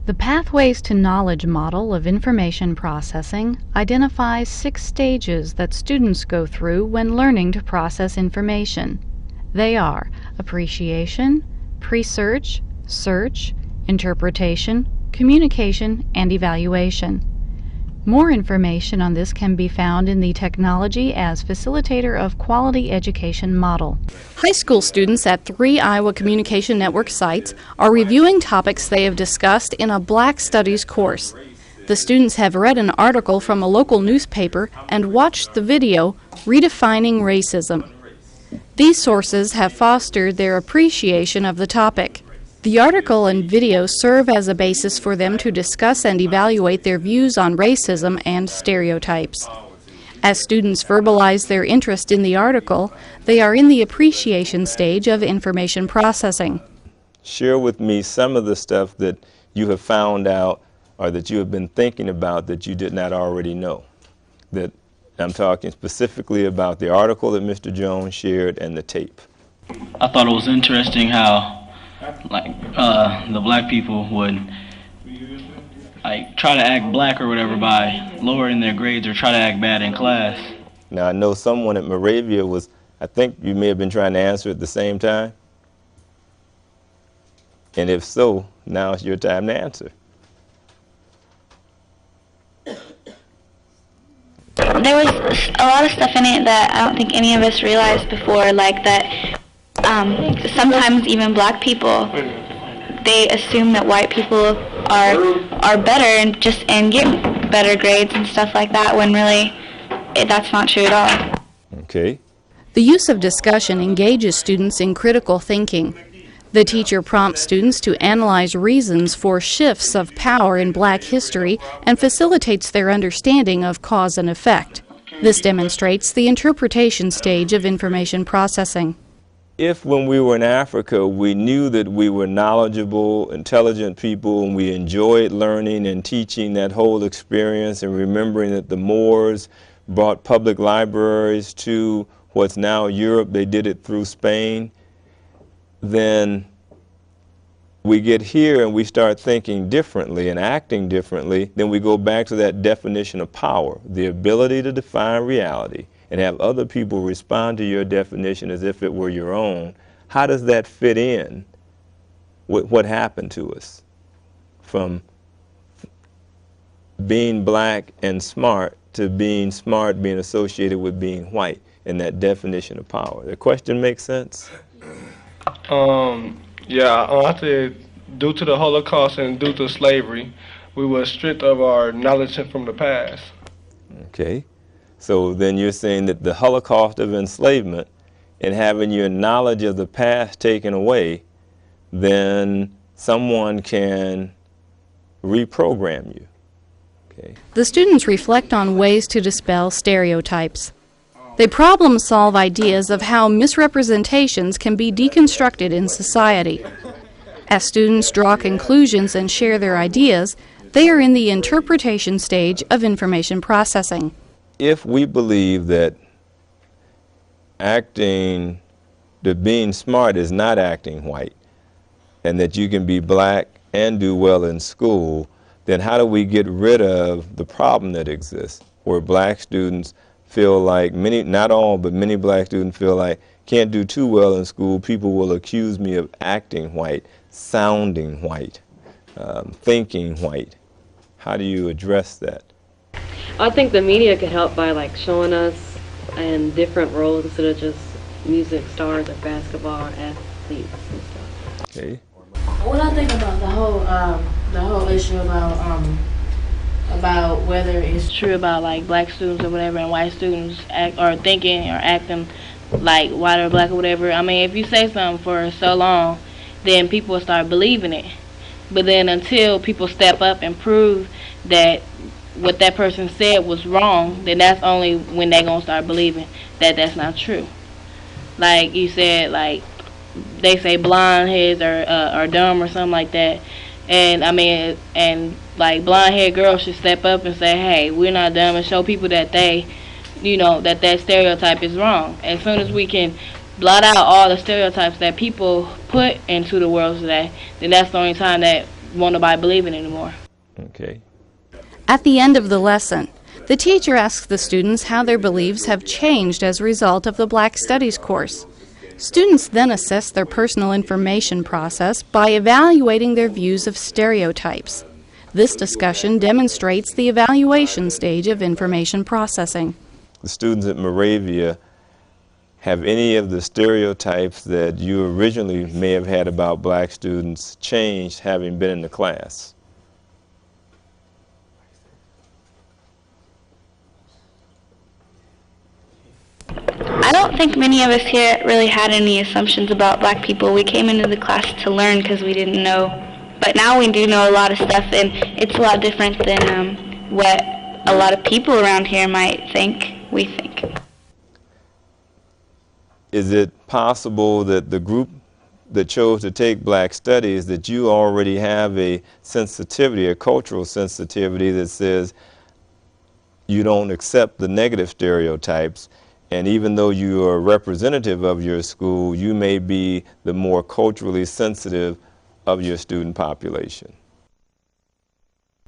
The Pathways to Knowledge model of information processing identifies 6 stages that students go through when learning to process information. They are appreciation, pre-search, search, interpretation, communication, and evaluation. More information on this can be found in the Technology as Facilitator of Quality Education model. High school students at 3 Iowa Communication Network sites are reviewing topics they have discussed in a Black Studies course. The students have read an article from a local newspaper and watched the video, Redefining Racism. These sources have fostered their appreciation of the topic. The article and video serve as a basis for them to discuss and evaluate their views on racism and stereotypes. As students verbalize their interest in the article, they are in the appreciation stage of information processing. Share with me some of the stuff that you have found out or that you have been thinking about that you did not already know. That I'm talking specifically about the article that Mr. Jones shared and the tape. I thought it was interesting how the black people would try to act black or whatever by lowering their grades or try to act bad in class. Now I know someone at Moravia was, I think you may have been trying to answer at the same time. And if so, now it's your time to answer. There was a lot of stuff in it that I don't think any of us realized before, like that sometimes even black people, they assume that white people are better and get better grades and stuff like that, when really that's not true at all. Okay. The use of discussion engages students in critical thinking. The teacher prompts students to analyze reasons for shifts of power in Black history and facilitates their understanding of cause and effect. This demonstrates the interpretation stage of information processing. If when we were in Africa we knew that we were knowledgeable, intelligent people and we enjoyed learning and teaching that whole experience and remembering that the Moors brought public libraries to what's now Europe, they did it through Spain, then we get here and we start thinking differently and acting differently, then we go back to that definition of power, the ability to define reality and have other people respond to your definition as if it were your own. How does that fit in with what happened to us from being black and smart to being smart being associated with being white and that definition of power? The question makes sense? Yeah, I said due to the Holocaust and due to slavery, we were stripped of our knowledge from the past. Okay. So then you're saying that the Holocaust of enslavement and having your knowledge of the past taken away, then someone can reprogram you. Okay. The students reflect on ways to dispel stereotypes. They problem solve ideas of how misrepresentations can be deconstructed in society. As students draw conclusions and share their ideas, they are in the interpretation stage of information processing. If we believe that being smart is not acting white, and that you can be black and do well in school, then how do we get rid of the problem that exists, where black students feel like, not all, but many black students feel like, can't do too well in school, people will accuse me of acting white, sounding white, thinking white. How do you address that? I think the media could help by showing us in different roles instead of just music stars or basketball or athletes and stuff. Okay. What I think about the whole issue about whether it's true about black students or whatever and white students thinking or acting like white or black or whatever. I mean, if you say something for so long, then people will start believing it. But then until people step up and prove that what that person said was wrong, then that's only when they're going to start believing that that's not true. Like you said, they say blonde heads are dumb or something like that. And I mean, blonde haired girls should step up and say, hey, we're not dumb, and show people that that stereotype is wrong. As soon as we can blot out all the stereotypes that people put into the world today, then that's the only time that won't nobody believe it anymore. Okay. At the end of the lesson, the teacher asks the students how their beliefs have changed as a result of the Black Studies course. Students then assess their personal information process by evaluating their views of stereotypes. This discussion demonstrates the evaluation stage of information processing. The students at Moravia, have any of the stereotypes that you originally may have had about black students changed having been in the class? I don't think many of us here really had any assumptions about black people. We came into the class to learn because we didn't know. But now we do know a lot of stuff, and it's a lot different than what a lot of people around here might think we think. Is it possible that the group that chose to take Black Studies, that you already have a sensitivity, a cultural sensitivity that says you don't accept the negative stereotypes, and even though you are a representative of your school, you may be the more culturally sensitive of your student population?